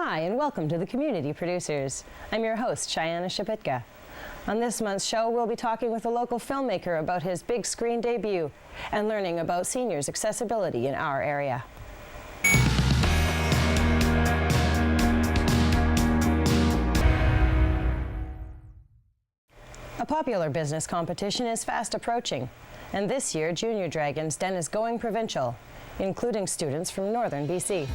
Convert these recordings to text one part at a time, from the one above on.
Hi, and welcome to the Community Producers. I'm your host, Cheyanna Shypitka. On this month's show, we'll be talking with a local filmmaker about his big screen debut and learning about seniors' accessibility in our area. A popular business competition is fast approaching, and this year Junior Dragons Den is going provincial, including students from northern BC.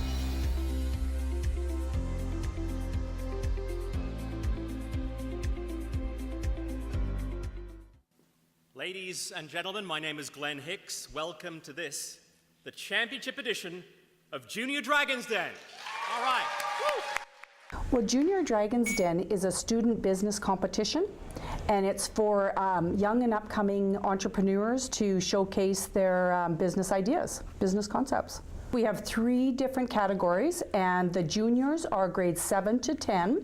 Ladies and gentlemen, my name is Glenn Hicks. Welcome to this, the championship edition of Junior Dragons Den. All right. Woo! Well, Junior Dragons Den is a student business competition, and it's for young and upcoming entrepreneurs to showcase their business ideas, business concepts. We have 3 different categories, and the juniors are grades 7 to 10,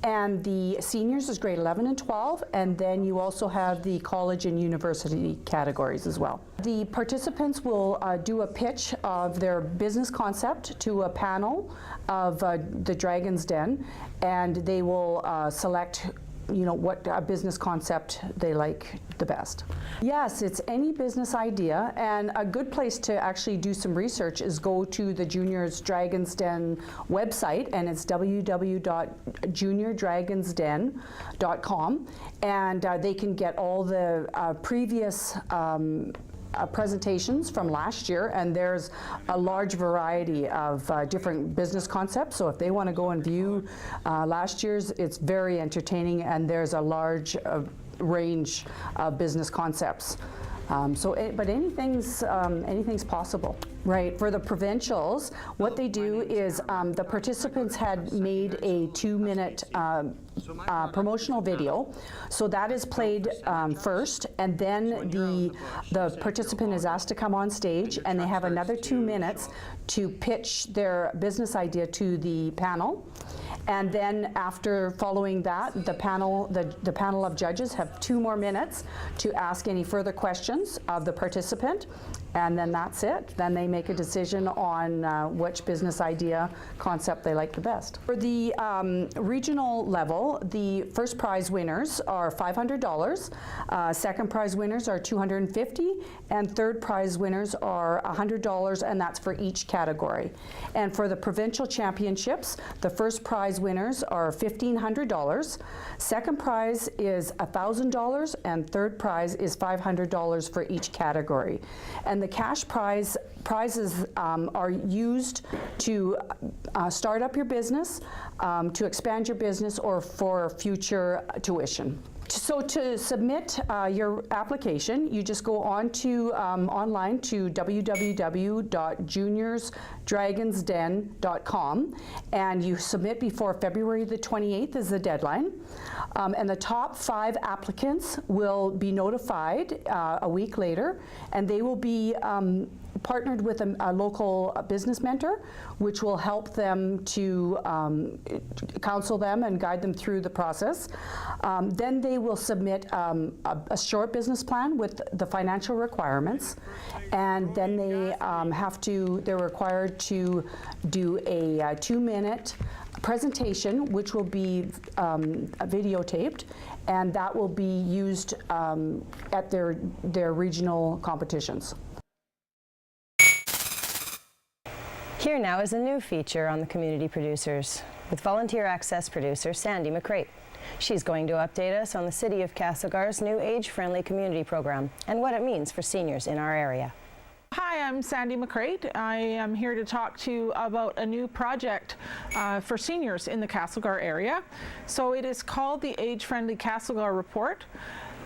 and the seniors is grade 11 and 12, and then you also have the college and university categories as well. The participants will do a pitch of their business concept to a panel of the Dragons Den, and they will select what business concept they like the best. Yes, it's any business idea, and a good place to actually do some research is go to the Juniors Dragons Den website, and it's www.juniordragonsden.com, and they can get all the previous presentations from last year, and there's a large variety of different business concepts. So if they want to go and view last year's, it's very entertaining, and there's a large range of business concepts. But anything's possible. Right, for the provincials, what they do is the participants had made a 2-minute promotional video. So that is played first, and then the participant is asked to come on stage, and they have another 2 minutes to pitch their business idea to the panel. And then after following that, the panel of judges have 2 more minutes to ask any further questions of the participant, and then that's it. Then they make a decision on which business idea concept they like the best. For the regional level, the first prize winners are $500, second prize winners are $250, and third prize winners are $100, and that's for each category. And for the provincial championships, the first prize winners are $1,500, second prize is $1,000, and third prize is $500 for each category. And the cash prizes are used to start up your business, to expand your business, or for future tuition. So to submit your application, you just go on to online to www.juniorsdragonsden.com, and you submit before February the 28th is the deadline. And the top 5 applicants will be notified a week later, and they will be partnered with a local business mentor, which will help them to counsel them and guide them through the process. Then they will submit a short business plan with the financial requirements, and then they're required to do a 2-minute presentation, which will be videotaped, and that will be used at their regional competitions. Here now is a new feature on the Community Producers with volunteer access producer Sandy McCrate. She's going to update us on the City of Castlegar's new age-friendly community program and what it means for seniors in our area. Hi, I'm Sandy McCrate. I am here to talk to you about a new project for seniors in the Castlegar area. So it is called the Age-Friendly Castlegar Report.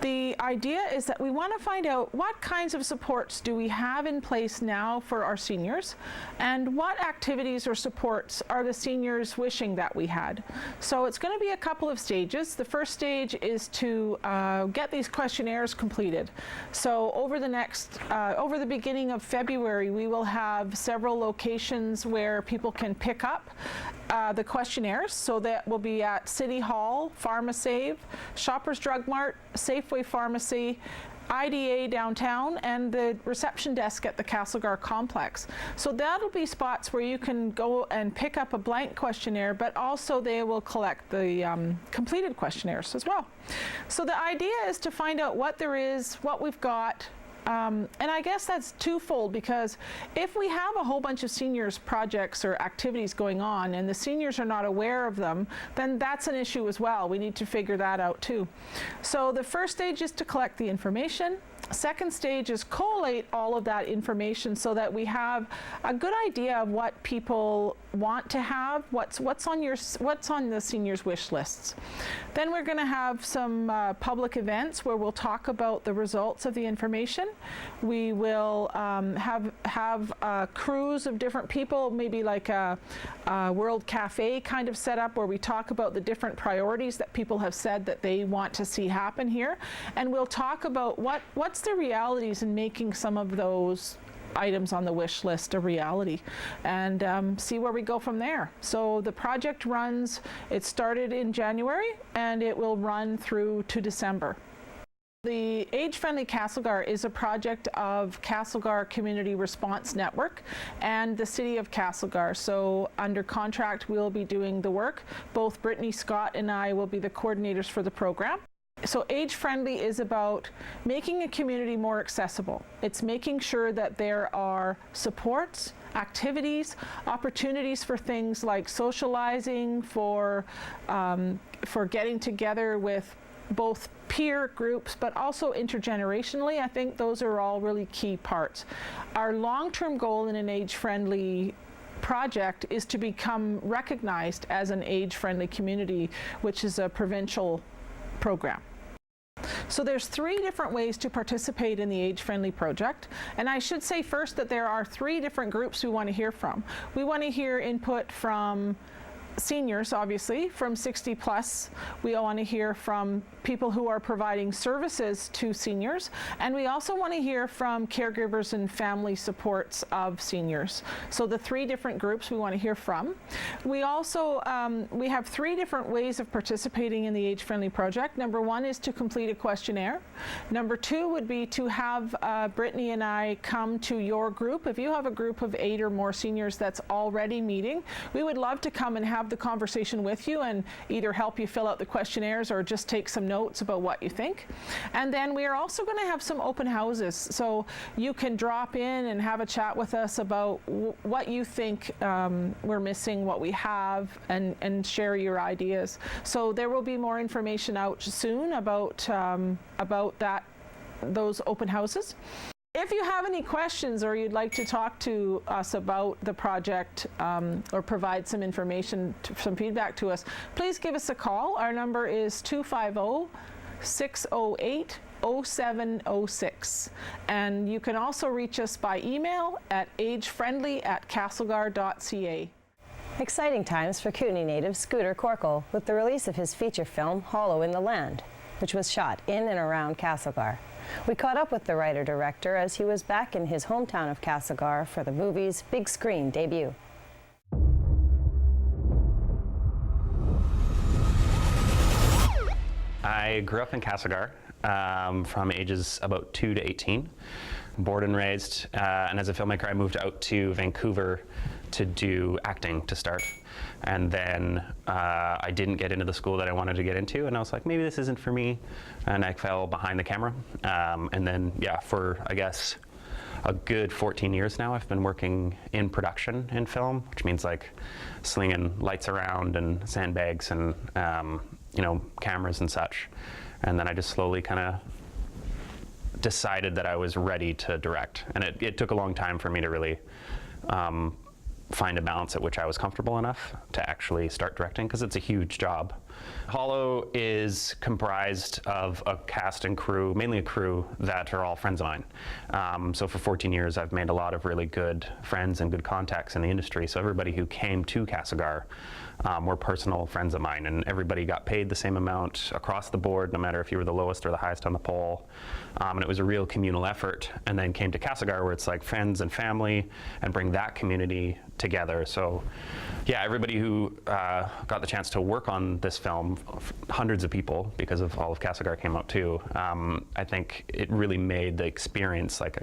The idea is that we want to find out what kinds of supports do we have in place now for our seniors, and what activities or supports are the seniors wishing that we had. So it's going to be a couple of stages. The first stage is to get these questionnaires completed. So over the beginning of February, we will have several locations where people can pick up the questionnaires. So that will be at City Hall, PharmaSave, Shoppers Drug Mart, Safeway Pharmacy, IDA downtown, and the reception desk at the Castlegar complex. So that'll be spots where you can go and pick up a blank questionnaire, but also they will collect the completed questionnaires as well. So the idea is to find out what there is, what we've got, and I guess that's twofold, because if we have a whole bunch of seniors projects or activities going on and the seniors are not aware of them, then that's an issue as well. We need to figure that out too. So the first stage is to collect the information. Second stage is collate all of that information so that we have a good idea of what people want to have, what's on the seniors' wish lists. Then we're going to have some public events where we'll talk about the results of the information. We will have crews of different people, maybe like a World Cafe kind of setup where we talk about the different priorities that people have said that they want to see happen here, and we'll talk about what's the realities in making some of those items on the wish list a reality, and see where we go from there. So the project it started in January and it will run through to December. The Age-Friendly Castlegar is a project of Castlegar Community Response Network and the City of Castlegar. So under contract, we'll be doing the work. Both Brittany Scott and I will be the coordinators for the program. So Age-Friendly is about making a community more accessible. It's making sure that there are supports, activities, opportunities for things like socializing, for getting together with both peer groups, but also intergenerationally. I think those are all really key parts. Our long-term goal in an age-friendly project is to become recognized as an age-friendly community, which is a provincial program. So there's 3 different ways to participate in the Age-Friendly project. And I should say first that there are 3 different groups we want to hear from. We want to hear input from seniors, obviously, from 60 plus. We want to hear from people who are providing services to seniors, and we also want to hear from caregivers and family supports of seniors. So the 3 different groups we want to hear from. We also we have 3 different ways of participating in the Age-Friendly project. Number 1 is to complete a questionnaire. Number 2 would be to have Brittany and I come to your group. If you have a group of 8 or more seniors that's already meeting, we would love to come and have the conversation with you and either help you fill out the questionnaires or just take some notes about what you think. And then we are also going to have some open houses, so you can drop in and have a chat with us about what you think we're missing, what we have, and share your ideas. So there will be more information out soon about those open houses. If you have any questions or you'd like to talk to us about the project or provide some information, some feedback to us, please give us a call. Our number is 250-608-0706. And you can also reach us by email at agefriendly@castlegar.ca. Exciting times for Kootenay native Scooter Corkle with the release of his feature film, Hollow in the Land, which was shot in and around Castlegar. We caught up with the writer-director as he was back in his hometown of Castlegar for the movie's big screen debut. I grew up in Castlegar from ages about 2 to 18, born and raised, and as a filmmaker I moved out to Vancouver to do acting to start. And then I didn't get into the school that I wanted to get into, and I was like, maybe this isn't for me, and I fell behind the camera. And then, yeah, for I guess a good 14 years now, I've been working in production in film, which means like slinging lights around and sandbags and you know, cameras and such. And then I just slowly kind of decided that I was ready to direct, and it took a long time for me to really find a balance at which I was comfortable enough to actually start directing, because it's a huge job. Hollow is comprised of a cast and crew, mainly a crew that are all friends of mine. So for 14 years I've made a lot of really good friends and good contacts in the industry. So everybody who came to Castlegar were personal friends of mine, and everybody got paid the same amount across the board, no matter if you were the lowest or the highest on the pole. And it was a real communal effort, and then came to Castlegar where it's like friends and family and bring that community together. So yeah, everybody who got the chance to work on this film, hundreds of people, because of all of Castlegar came out too. I think it really made the experience like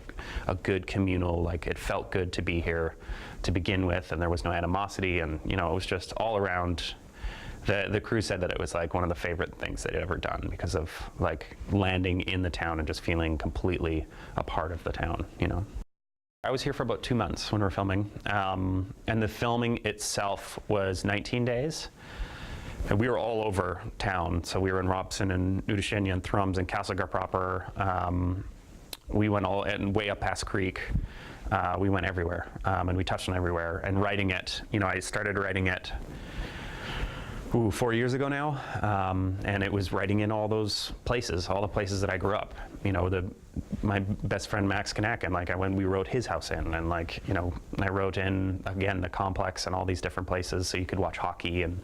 a good communal, like it felt good to be here to begin with, and there was no animosity, and you know, it was just all around. The crew said that it was like one of the favorite things they'd ever done because of like landing in the town and just feeling completely a part of the town, you know. I was here for about 2 months when we were filming, and the filming itself was 19 days. And we were all over town, so we were in Robson and Nudishinya and Thrums and Castlegar proper. We went all and way up past Creek. We went everywhere, and we touched on everywhere. And writing it, you know, I started writing it 4 years ago now, and it was writing in all those places, all the places that I grew up. You know, my best friend Max Kanak, and like we wrote his house in, and like, you know, I wrote in again the complex and all these different places so you could watch hockey and,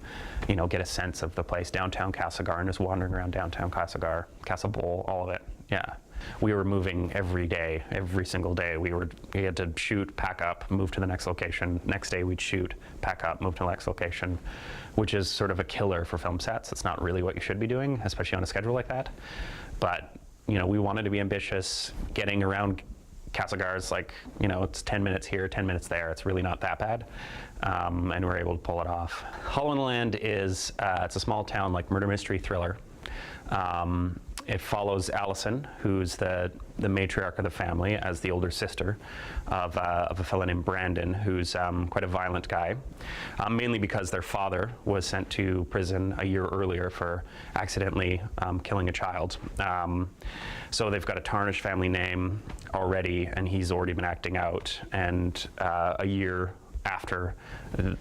you know, get a sense of the place. Downtown Castlegar, and just wandering around downtown Castlegar, Castle Bowl, all of it. Yeah. We were moving every day, every single day. We had to shoot, pack up, move to the next location. Next day we'd shoot, pack up, move to the next location, which is sort of a killer for film sets. It's not really what you should be doing, especially on a schedule like that. But, you know, we wanted to be ambitious. Getting around Castlegar is like, you know, it's 10 minutes here, 10 minutes there. It's really not that bad. And we're able to pull it off. Hollow in the Land is, it's a small town, like murder mystery thriller. It follows Allison, who's the matriarch of the family, as the older sister of a fellow named Brandon, who's quite a violent guy, mainly because their father was sent to prison a year earlier for accidentally killing a child. So they've got a tarnished family name already, and he's already been acting out. And a year after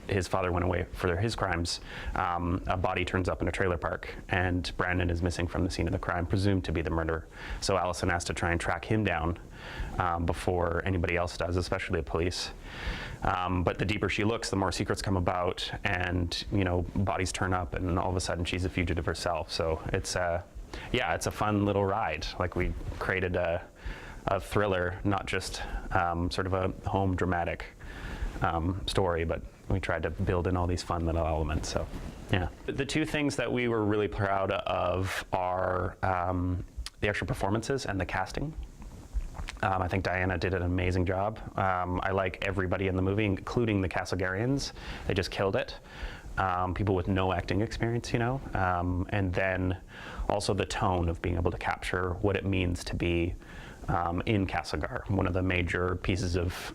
his father went away for his crimes, a body turns up in a trailer park, and Brandon is missing from the scene of the crime, presumed to be the murderer. So Allison has to try and track him down before anybody else does, especially the police. But the deeper she looks, the more secrets come about, and you know, bodies turn up, and all of a sudden she's a fugitive herself. So it's yeah, it's a fun little ride. Like, we created a thriller, not just sort of a home dramatic story, but we tried to build in all these fun little elements. So yeah, the two things that we were really proud of are the extra performances and the casting. I think Diana did an amazing job. I like everybody in the movie, including the Castlegarians. They just killed it. People with no acting experience, you know, and then also the tone of being able to capture what it means to be in Castlegar. One of the major pieces of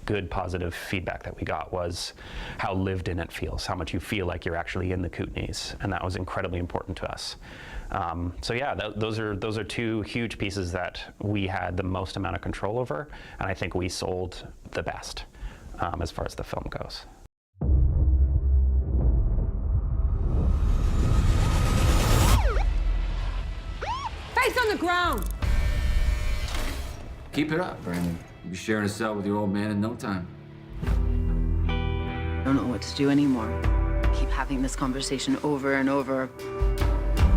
good positive feedback that we got was how lived in it feels, how much you feel like you're actually in the Kootenays, and that was incredibly important to us. So yeah, those are two huge pieces that we had the most amount of control over, and I think we sold the best as far as the film goes. Face on the ground! Keep it up, Brandon. You'll be sharing a cell with your old man in no time. I don't know what to do anymore. Keep having this conversation over and over.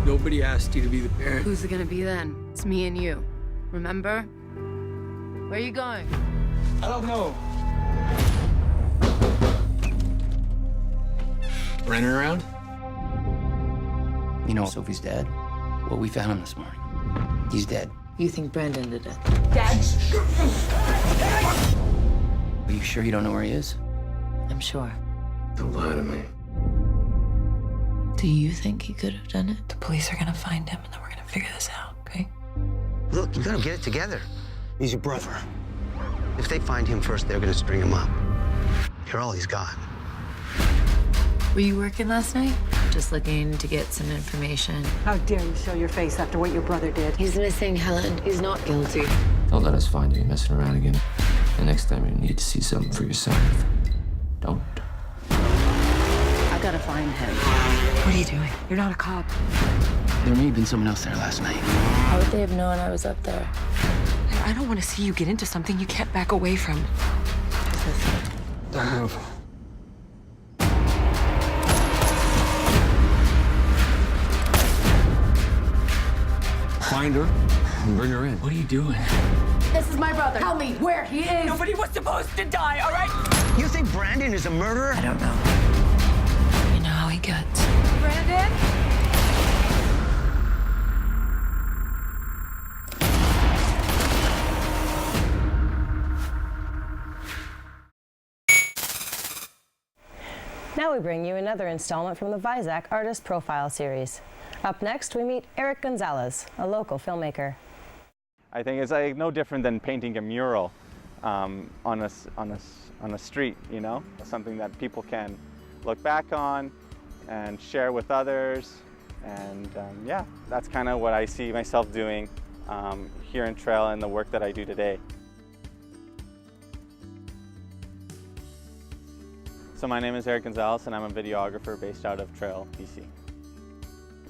Nobody asked you to be the parent. Who's it gonna be then? It's me and you. Remember? Where are you going? I don't know. Running around? You know Sophie's dead? Well, we found him this morning. He's dead. You think Brandon did it? Dad! Are you sure you don't know where he is? I'm sure. Don't lie to me. Do you think he could have done it? The police are gonna find him, and then we're gonna figure this out, okay? Look, you gotta get it together. He's your brother. If they find him first, they're gonna string him up. You're all he's got. Were you working last night? Just looking to get some information. How dare you show your face after what your brother did? He's missing Helen. He's not guilty. Don't let us find you messing around again. The next time you need to see something for yourself, don't. I gotta find him. What are you doing? You're not a cop. There may have been someone else there last night. How would they have known I was up there? I don't want to see you get into something you can't back away from. Don't move. Find her and bring her in. What are you doing? This is my brother. Tell me where he is. Nobody was supposed to die, all right? You think Brandon is a murderer? I don't know. You know how he gets. Brandon? Now we bring you another installment from the Visac Artist Profile Series. Up next, we meet Eric Gonzalez, a local filmmaker. I think it's like no different than painting a mural on a street, you know, something that people can look back on and share with others. And yeah, that's kind of what I see myself doing here in Trail and the work that I do today. So my name is Eric Gonzalez and I'm a videographer based out of Trail, BC.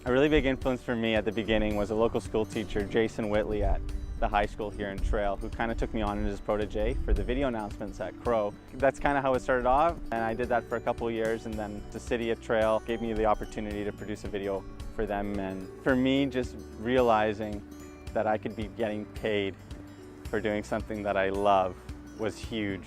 A really big influence for me at the beginning was a local school teacher, Jason Whitley, at the high school here in Trail, who kind of took me on as his protege for the video announcements at Crow. That's kind of how it started off, and I did that for a couple of years, and then the city of Trail gave me the opportunity to produce a video for them. And for me, just realizing that I could be getting paid for doing something that I love was huge.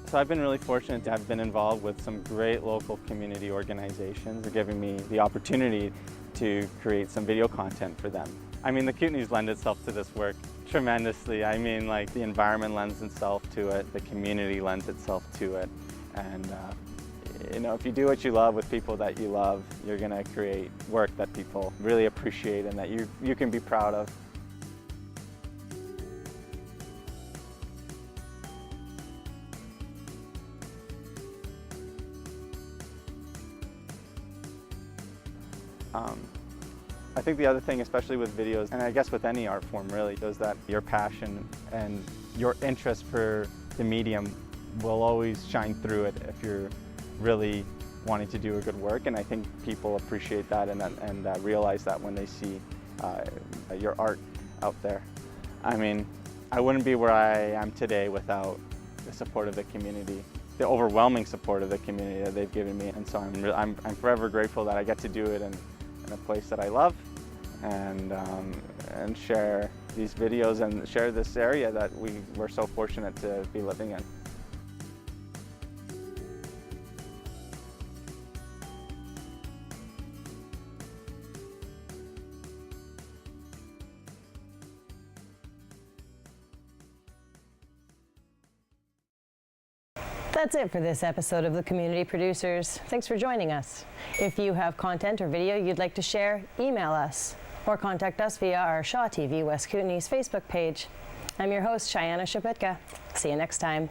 So I've been really fortunate to have been involved with some great local community organizations. They're giving me the opportunity to create some video content for them. I mean, the Kootenays lend itself to this work tremendously. I mean, like, the environment lends itself to it, the community lends itself to it. And you know, if you do what you love with people that you love, you're gonna create work that people really appreciate and that you can be proud of. I think the other thing, especially with videos, and I guess with any art form really, is that your passion and your interest for the medium will always shine through it if you're really wanting to do a good work. And I think people appreciate that and realize that when they see your art out there. I mean, I wouldn't be where I am today without the support of the community, the overwhelming support of the community that they've given me. And so I'm forever grateful that I get to do it in a place that I love, and share these videos and share this area that we're so fortunate to be living in. That's it for this episode of The Community Producers. Thanks for joining us. If you have content or video you'd like to share, email us or contact us via our Shaw TV West Kootenay's Facebook page. I'm your host, Cheyanna Shypitka. See you next time.